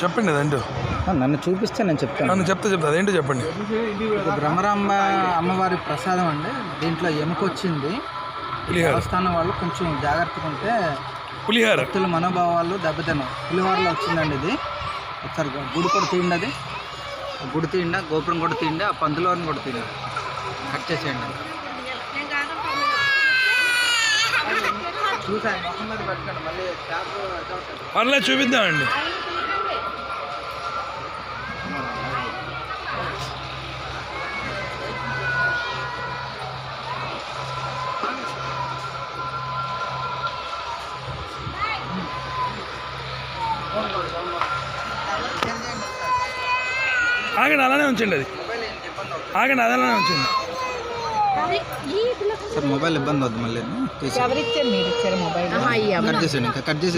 చెప్పండి అదేంటో. నన్ను చూపిస్తే నేను చెప్తాను. నన్ను చెప్తే అదేంటో చెప్పండి. బ్రహ్మరాంబ అమ్మవారి ప్రసాదం అండి. దీంట్లో ఎముకొచ్చింది. దేవస్థానం వాళ్ళు కొంచెం జాగ్రత్తగా ఉంటే పులిహార భక్తుల మనోభావాలు దెబ్బతిన్నాం. పులిహోరలో వచ్చిందండి ఇది. ఒకసారి గుడి కూడా తీయండి, అది గుడి తీయండి, గోపురం కూడా తీయండి, ఆ పందులోని కూడా తీయండి, కట్ చేసేయండి. చూసాను మొహం మీద పెట్టండి, మళ్ళీ పర్లేదు చూపిద్దామండి. ఆగండి, అలానే ఉంచండి. అది ఆగండి, అలానే ఉంచండి. సార్ మొబైల్ ఇబ్బంది అవుతుంది, మళ్ళీ ఎవరిచ్చారు? మీరు ఇచ్చారు మొబైల్? కట్ చేసేయండి, కట్ చేసి